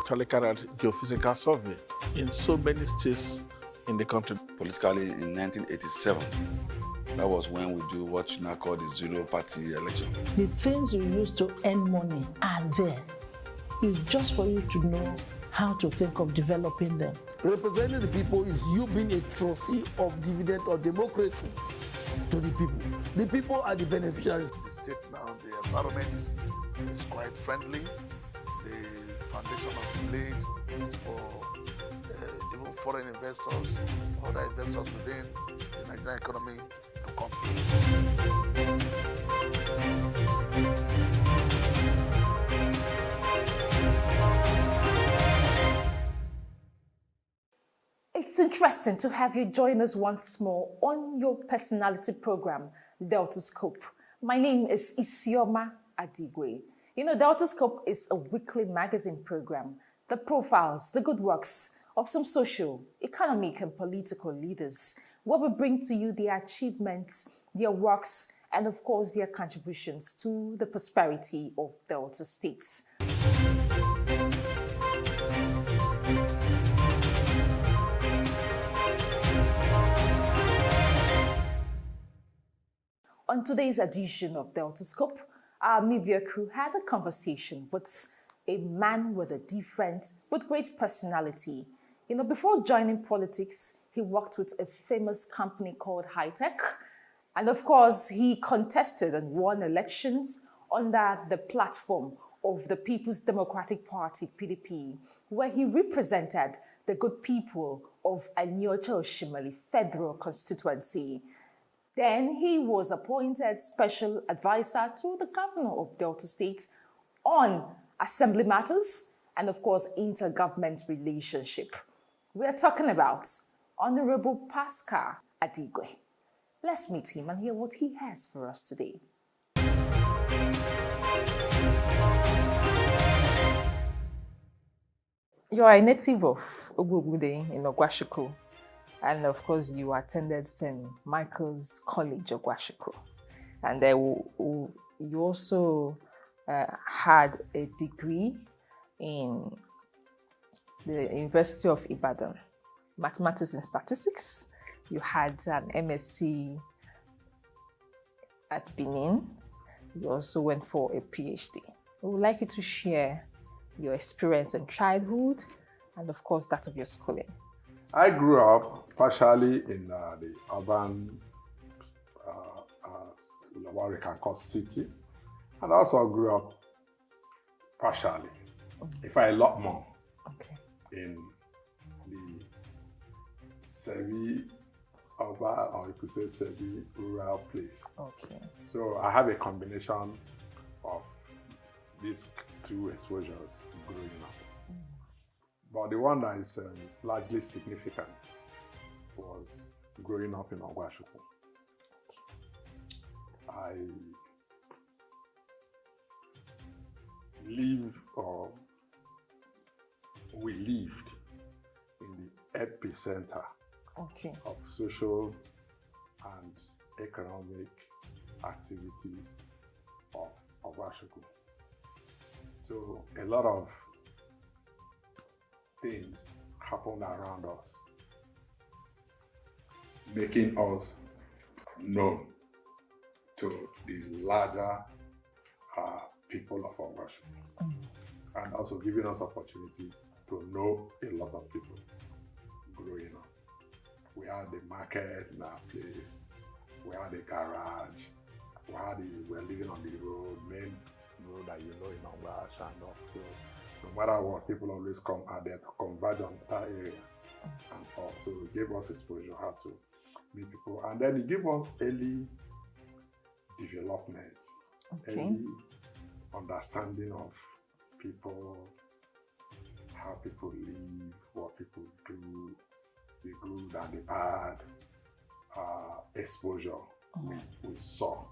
actually carried out geophysical survey in so many states in the country. Politically, in 1987, that was when we do what you now call the zero-party election. The things you use to earn money are there. It's just for you to know how to think of developing them. Representing the people is you being a trophy of dividend of democracy to the people. The people are the beneficiaries. The state now, the environment is quite friendly. The foundation is laid for even foreign investors, other investors within the Nigerian economy to come. It's interesting to have you join us once more on your personality program, Deltascope. My name is Isioma Adigwe. You know, Deltascope is a weekly magazine program that profiles the good works of some social, economic, and political leaders, where we bring to you their achievements, their works, and of course, their contributions to the prosperity of Delta states. On today's edition of Deltascope, our media crew had a conversation with a man with great personality. You know, before joining politics, he worked with a famous company called High Tech. And of course, he contested and won elections under the platform of the People's Democratic Party, PDP, where he represented the good people of Anyocha Oshimali Federal Constituency. Then he was appointed special advisor to the governor of Delta State on assembly matters and, of course, intergovernment relationship. We are talking about Honorable Pascal Adigwe. Let's meet him and hear what he has for us today. You are a native of Ogugude in Ogwashiko. And of course, you attended St. Michael's College, Ogwashiko. And you also had a degree in the University of Ibadan, Mathematics and Statistics. You had an MSc at Benin. You also went for a PhD. We would like you to share your experience in childhood and, of course, that of your schooling. I grew up partially in the urban, what we can call city, and also grew up partially, if I a lot more, in the semi-urban, or you could say semi-rural place. Okay. So I have a combination of these two exposures growing up. But the one that is largely significant was growing up in Ogwashiko. I we lived in the epicenter of social and economic activities of Ogwashiko. So a lot of things happen around us, making us known to the larger people of our worship, and also giving us opportunity to know a lot of people growing up. We had the market in our place, we had the garage, we were living on the main road that you know in Ogwash, and also no matter what, people always come out there to converge on that area. And also it gave us exposure how to meet people. And then it gave us early development, early understanding of people, how people live, what people do, the good and the bad, exposure we saw.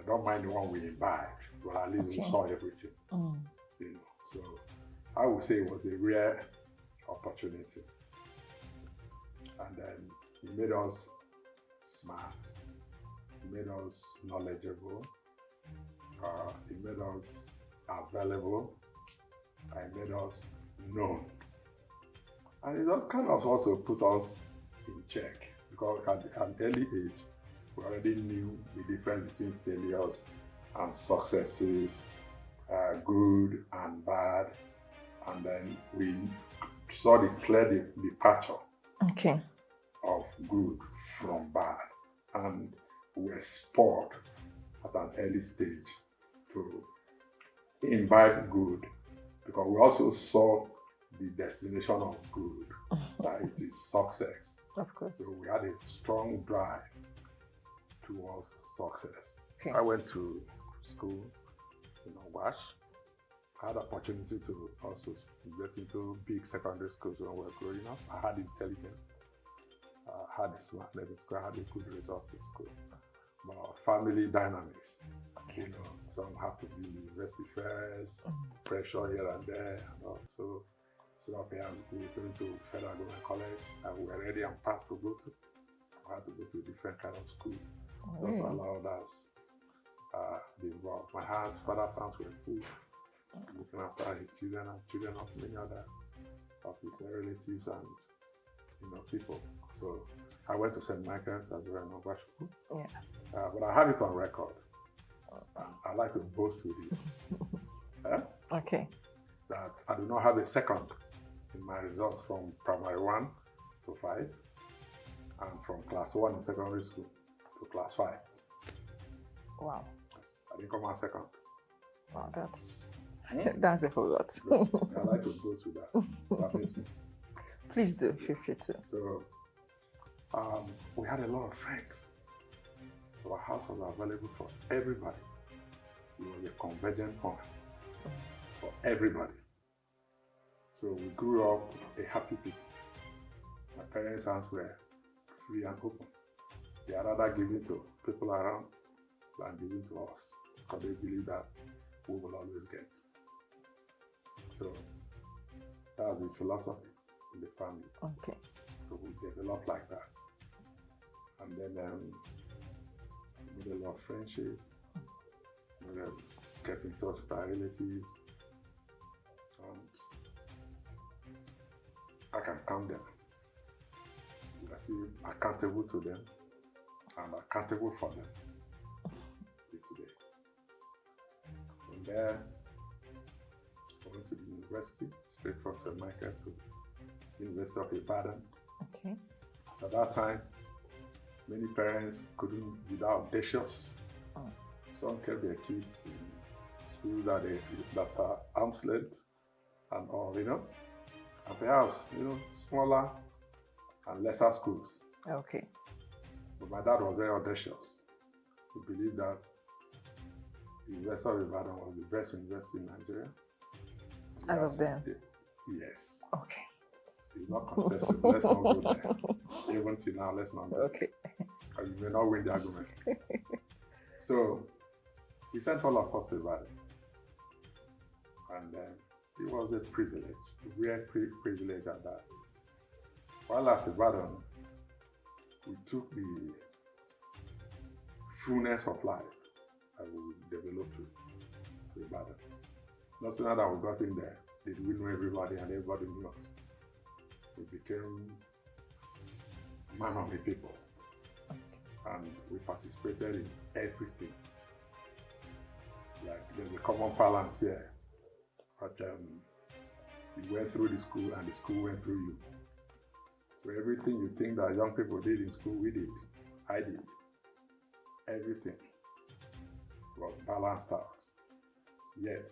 Don't mind the one we imbibed, but at least we saw everything. You know, so I would say it was a rare opportunity, and then it made us smart, it made us knowledgeable, it made us available I made us known. And it kind of also put us in check because at an early age, we already knew the difference between failures and successes, good and bad. And then we saw the clear departure Okay. of good from bad. And we were spurred at an early stage to imbibe good because we also saw the destination of good, that it is success. Of course. So we had a strong drive towards success. Okay. I went to school in Wash. I had opportunity to also get into big secondary schools when we were growing up. I had intelligence. I had a smart level school. I had a good results in school. But family dynamics, you know, some have to be university first, pressure here and there, and all. So okay, I'm going to Federal Government College, and we were ready and passed to go to. I had to go to a different kind of school. Just allowed us be involved. My father's hands were full, looking after his children and children of many other of his relatives and people. So I went to St. Michael's as well in Ogbashu. Yeah. But I have it on record. I like to boast with it. Okay. That I do not have a second in my results from primary 1 to 5 and from class 1 in secondary school to class 5. Wow. I didn't come out second. Wow, that's a whole lot. I like to boast with that. That makes me. Please do, feel free to. So we had a lot of friends. So our house was available for everybody. It was a convergent point for everybody. So we grew up a happy people. My parents' hands were free and open. They are rather giving to people around than giving to us because they believe that we will always get. So that's the philosophy in the family. Okay. So we developed like that. And then we made a lot of friendship. We kept in touch with our relatives. And I can count them. I feel accountable to them and accountable for them today. From there, I went to the university, straight from St. Michael's to the University of Ibadan. Okay. So at that time, many parents couldn't be that audacious. Some kept their kids in schools that are arm's length and all, and perhaps, smaller and lesser schools. Okay. But my dad was very audacious. He believed that the University of Ibadan was the best university in Nigeria. As of then? Yes. Okay. It's not contested. Let's not go there. Even till now, let's not go there. Okay. Because you may not win the argument. So, we sent all of us to Ibadan. And it was a privilege, a rare privilege at that. While at Ibadan, we took the fullness of life that we developed to Ibadan. Not sooner that we got in there, did we know everybody and everybody knew us. We became a man of the people. And we participated in everything. Like there's a common balance here. But you went through the school and the school went through you. So everything you think that young people did in school, we did. I did. Everything was balanced out. Yet,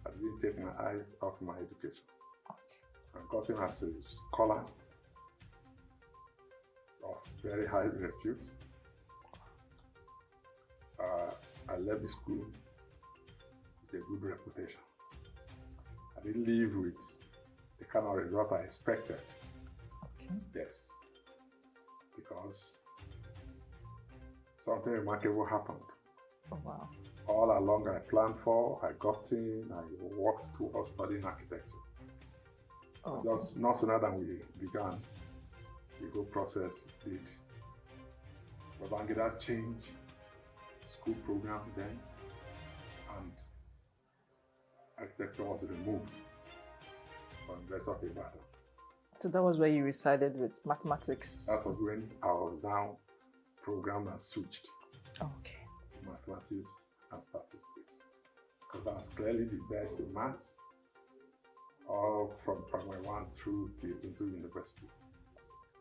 I didn't take my eyes off my education. I got in as a scholar of very high repute. I left the school with a good reputation. I didn't leave with the kind of result I expected. Okay. Yes. Because something remarkable happened. Oh, wow. All along I planned for, I got in, I worked towards studying architecture. Oh, Just not sooner than we began, the whole process did. Babangida changed school program then, and architecture was removed from the rest of Ibadan. So that was where you resided with mathematics. That was when our exam program has switched Okay. to mathematics and statistics. Because I was clearly the best in maths, all from primary 1 through till into university.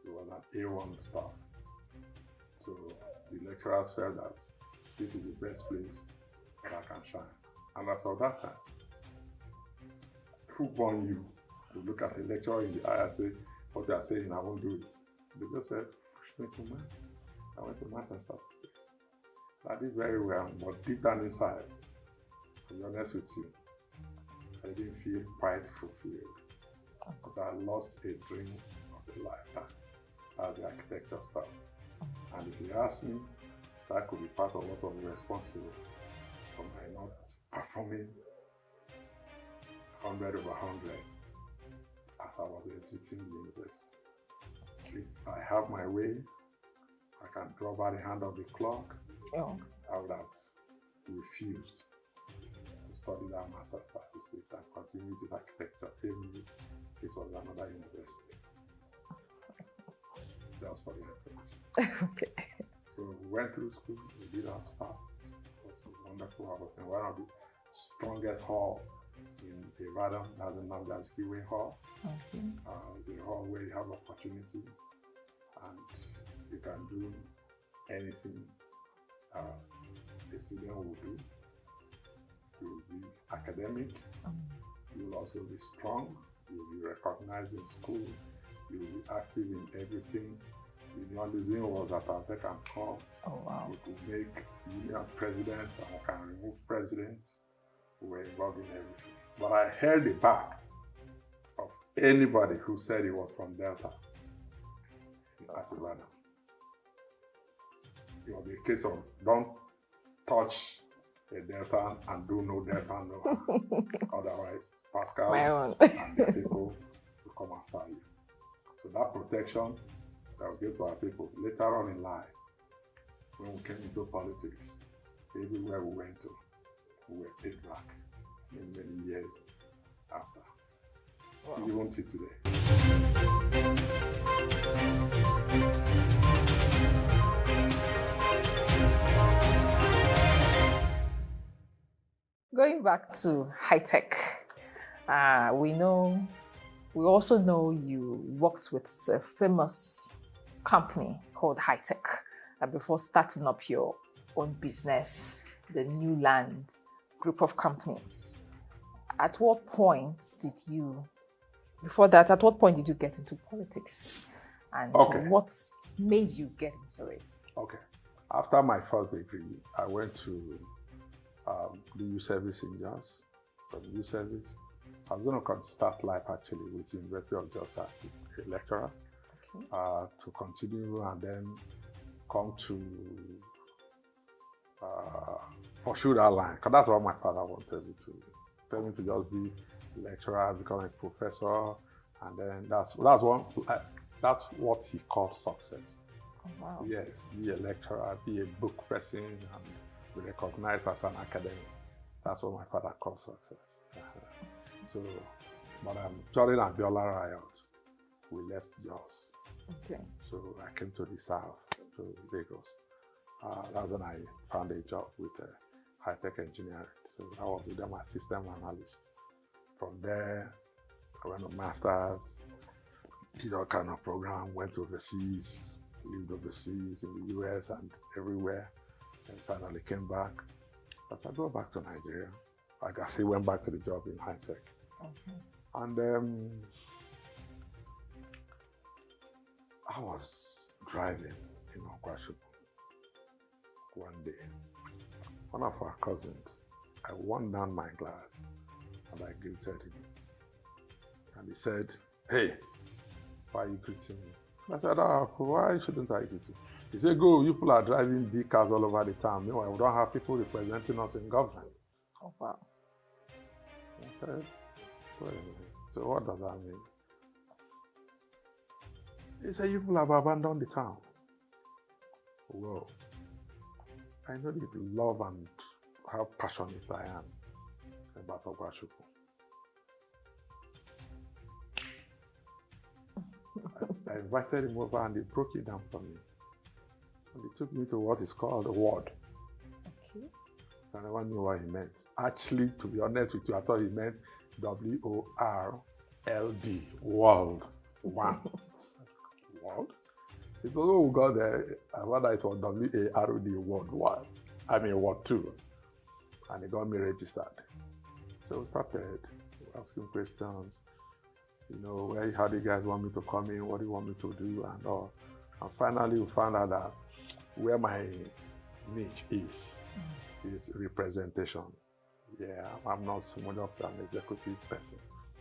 It was an A1 staff. So the lecturers felt that this is the best place that I can shine. And as of that time, who born you to look at a lecturer in the eye and say, what they are saying, I won't do it. They just said, push me to math. I went to maths and statistics. I did very well, but deep down inside, to be honest with you, I didn't feel quite fulfilled because I lost a dream of a lifetime as the architecture stuff. And if you ask me, that could be part of what was responsible for my not performing 100 over 100 as I was exiting the university. If I have my way, I can draw by the hand of the clock, I would have refused to study that master's statistics and continue with architecture, even if it was another university. Just for the information. Okay. So we went through school, we did our stuff. It was wonderful. I was in one of the strongest hall in Ibadan, that's the Adigwe hall. Okay. It's a hall where you have opportunity and you can do anything a student will do. You will be academic, you will also be strong, you will be recognized in school, you will be active in everything. The only thing was that I beck and call. Oh, wow. We could make union presidents and we can remove presidents who were involved in everything. But I held the back of anybody who said he was from Delta at Ibadan. It was a case of don't touch a Delta and do no Delta no. Otherwise, Pascal and the people will come after you. So that protection that we give to our people later on in life, when we came into politics, everywhere we went to, we were paid back in many years after. Wow. Even till today. Going back to high tech, we also know you worked with a famous company called High Tech before starting up your own business, the New Land group of companies. At what point did you get into politics? And what made you get into it? Okay. After my first degree, I went to the youth service in Jos. From youth service, I was going to start life actually with the University of Jos as a lecturer, to continue and then come to pursue that line. Because that's what my father wanted me to. Tell me to just be a lecturer, become a professor, and then that's what he called success. Oh, wow. Yes, be a lecturer, be a book person, and be recognized as an academic. That's what my father called success. So, but during Abiola riot, we left Jos. Okay. So I came to the south, to Lagos. That's when I found a job with high-tech engineering. So I was with them as system analyst. From there, I went to masters, did all kind of program, went overseas, lived overseas in the US and everywhere, and finally came back. As I go back to Nigeria, I actually went back to the job in high tech. Okay. And I was driving in Okwashu one day. One of our cousins, I won down my glass and I greeted him. And he said, "Hey, why are you greeting me?" I said, "Why shouldn't I greet you?" He said, "Go, you people are driving big cars all over the town. Meanwhile, we don't have people representing us in government." Oh, wow. I said, "Wait a minute. So what does that mean?" He said, "You people have abandoned the town." Whoa. I know the love and how passionate I am. about Ogwashuku. I invited him over and he broke it down for me. And he took me to what is called a ward. Okay. I never knew what he meant. Actually, to be honest with you, I thought he meant W-O-R-L-D, world. One. World? It was when we got there, I thought it was W-A-R-D, world one. I mean, ward two. And he got me registered. So we started asking questions. You know, how do you guys want me to come in? What do you want me to do? And all. And finally, we found out that where my niche is representation. Yeah, I'm not so much of an executive person.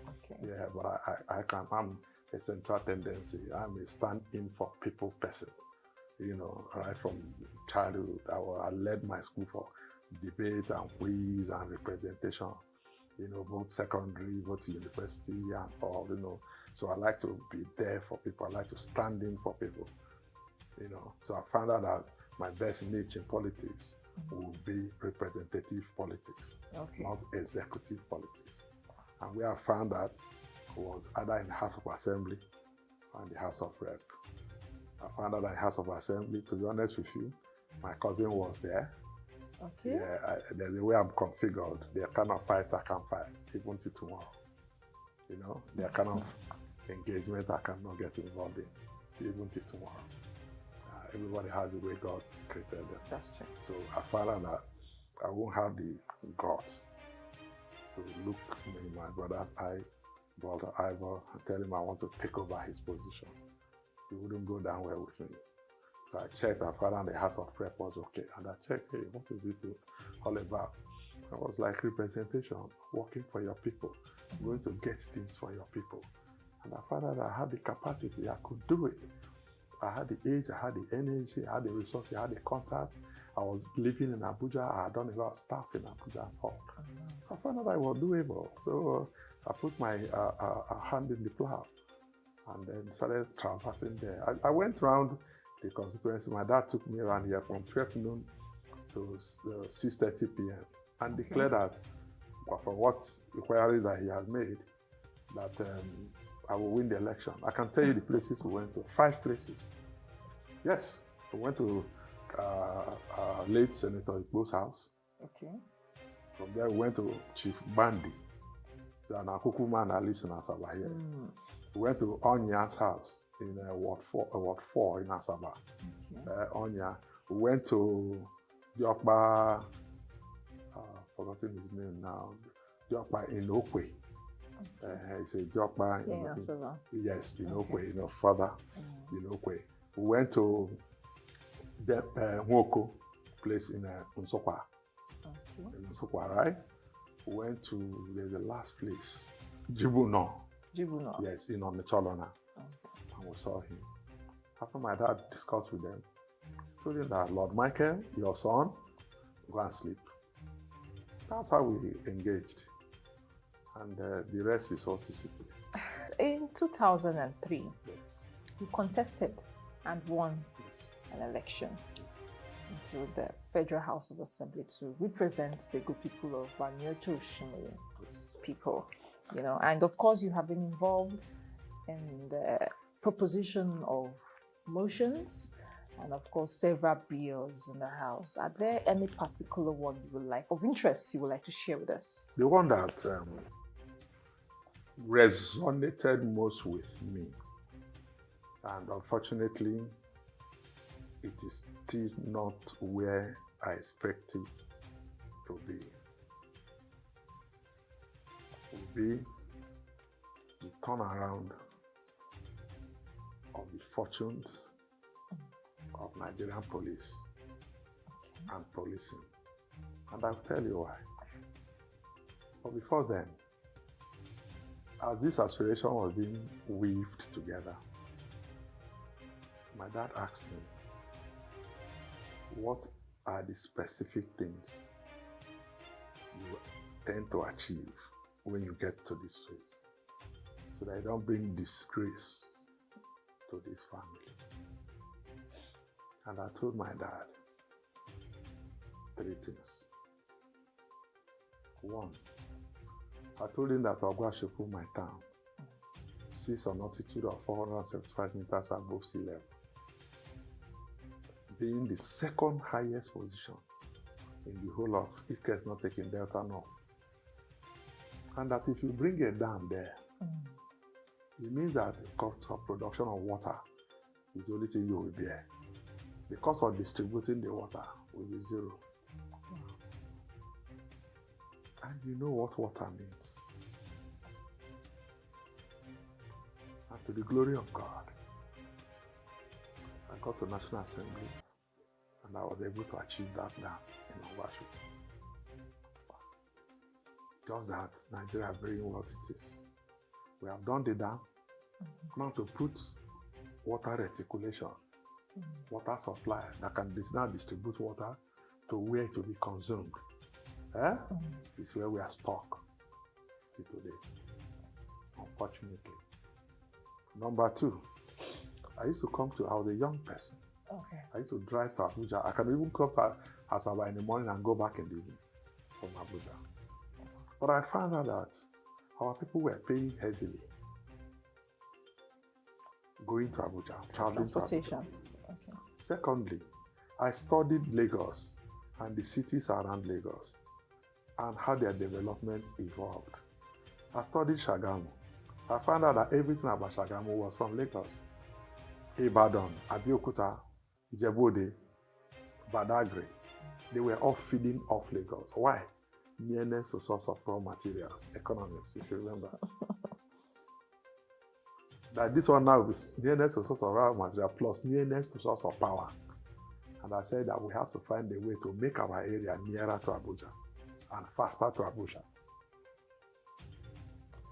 Okay. Yeah, but I'm a central tendency. I'm a stand-in for people person. You know, right from childhood, I led my school for debate and quiz and representation. You know, both secondary, both university and all, you know. So I like to be there for people. I like to stand in for people. You know, so I found out that my best niche in politics will be representative politics, Okay. not executive politics. And where I found that was either in the House of Assembly and the House of Rep. I found out that in the House of Assembly, to be honest with you, my cousin was there. Okay. Yeah, there's a way I'm configured. There are kind of fights I can fight, even till tomorrow. You know, there are kind of engagement I cannot get involved in, even till tomorrow. Everybody has the way God created them. That's true. So I found out that I won't have the guts to look in my brother's eye, Walter Ivor, and tell him I want to take over his position. He wouldn't go down well with me. So I checked, I found out the House of Rep was okay. And I checked, hey, what is it all about? I was like, representation, working for your people, going to get things for your people. And I found out I had the capacity, I could do it. I had the age, I had the energy, I had the resources, I had the contact. I was living in Abuja, I had done a lot of stuff in Abuja and all. I found out I was doable. So I put my hand in the plow and then started traversing there. I went around the constituency. My dad took me around here from 12 noon to 6:30 p.m. and declared that for what inquiries that he has made, that I will win the election. I can tell you the places we went to, 5 places. Yes, we went to late Senator Igbo's house. Okay. From there, we went to Chief Bandi, an Akuku man that lives in Asaba here. We went to Onya's house in Ward 4 in Asaba. Okay. Onya. We went to Diokba, forgotten his name now, Diokba in Okwe. It's a Diokba in Asaba. Yes, in Okwe, you know, further in Okwe. We went to Nwoko place in Nsokwa. Okay. In Nsokwa, right? We went to the last place, Jibuno. Jibuno. Yes, in Omicholona. Okay. And we saw him. After my dad discussed with them, told him that, Lord Michael, your son, go and sleep. That's how we engaged. And the rest is all history. In 2003, you contested and won an election into the Federal House of Assembly to represent the good people of Banyoto Shimwe people, you know, and of course you have been involved in the proposition of motions and of course several bills in the House. Are there any particular one you would like, of interest you would like to share with us? The one that resonated most with me, and unfortunately it is still not where I expected to be, would be the turnaround of the fortunes of Nigerian police and policing. And I'll tell you why. But before then, as this aspiration was being weaved together, my dad asked me, what are the specific things you tend to achieve when you get to this phase, so that you don't bring disgrace to this family? And I told my dad 3 things. 1, I told him that Ogwashepu, my town, sits on altitude of 475 meters above sea level, being the second highest position in the whole of, if care is not taken, Delta North. And that if you bring a dam there, it means that the cost of production of water is the only thing you will bear. The cost of distributing the water will be zero. And you know what water means. And to the glory of God, I got to National Assembly and I was able to achieve that dam in Ogwashepu. Just that Nigeria being what it is. We have done the dam. Now to put water reticulation, water supply that can now distribute water to where it will be consumed. Is where we are stuck till today, unfortunately. Number two, I used to come to, I was a young person. Okay. I used to drive to Abuja. I can even come to Asaba in the morning and go back in the evening from Abuja. But I found out that our people were paying heavily going to Abuja, traveling to Transportation. Abuja. Okay. Secondly, I studied Lagos and the cities around Lagos and how their development evolved. I studied Shagamu. I found out that everything about Shagamu was from Lagos. Ibadan, Abeokuta, Ijebu-Ode, Badagry, they were all feeding off Lagos. Why? Nearness to source of raw materials, economics, if you remember. That this one now is nearness to source of raw material plus nearness to source of power. And I said that we have to find a way to make our area nearer to Abuja and faster to Abuja.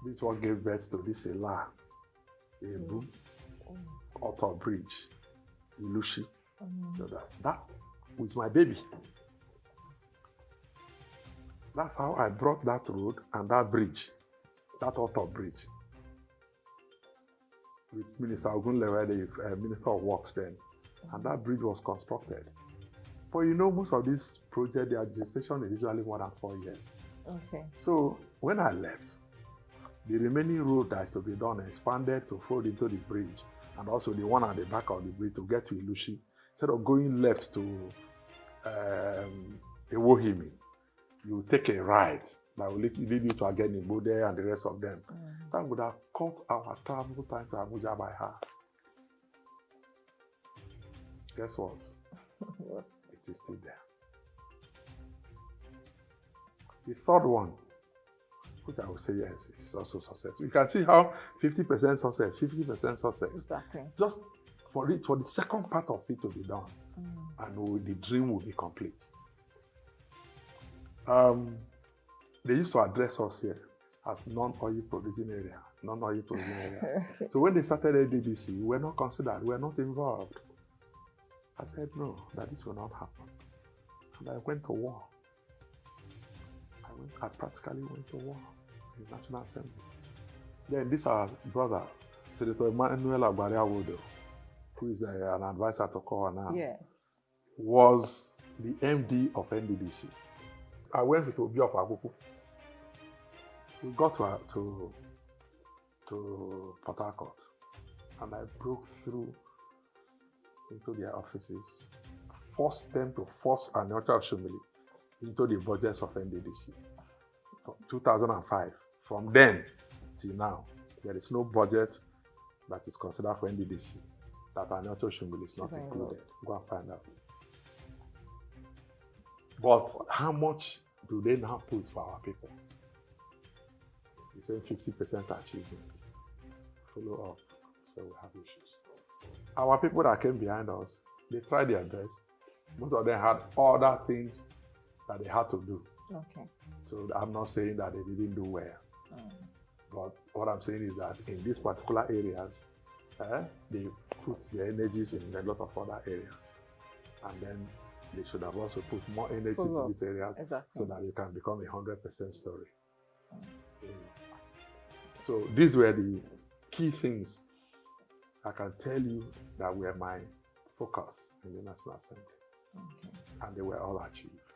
This is what gave birth to this Ela, Ebu, Auto Bridge, Ilushi. So that was my baby. That's how I brought that road and that bridge, that Auto Bridge, with Minister Ogunlewe, the Minister of Works then. And that bridge was constructed. But you know, most of these projects, their gestation is usually more than 4 years. Okay. So when I left, the remaining road that is to be done expanded to fold into the bridge, and also the one at the back of the bridge to get to Ilushi. Instead of going left to Ewohimi, you take a right that will lead you to Agenigbo there and the rest of them. That would have cut our travel time to Abuja by half. Guess what? It is still there. The third one, which I would say yes, is also success. You can see how 50% success, 50% success. Exactly. Just for the second part of it to be done, and the dream will be complete. They used to address us here as non-oil producing area, non-oil producing area. So when they started ADDC, we were not considered, we were not involved. I said no, that this will not happen. And I went to war. I practically went to war in the National Assembly. Then this our brother, Senator Emmanuel Agbariawodo, who is an advisor to Kowa now, was the MD of NDDC. I went to Obi of Agupu. We got to Port Harcourt, and I broke through into their offices, forced them to force an Anyocha Oshomili into the budgets of NDDC. 2005. From then till now, there is no budget that is considered for NDDC that Anyocha Oshomili is not included. Go and find out. But how much do they now put for our people? It's saying 50% achievement. Follow up, so we have issues. Our people that came behind us, they tried their best. Most of them had other things that they had to do. Okay. So I'm not saying that they didn't do well. But what I'm saying is that in these particular areas, they put their energies in a lot of other areas. And then they should have also put more energies in these areas so that it can become a 100% story. So these were the key things I can tell you that were my focus in the National Assembly. And they were all achieved.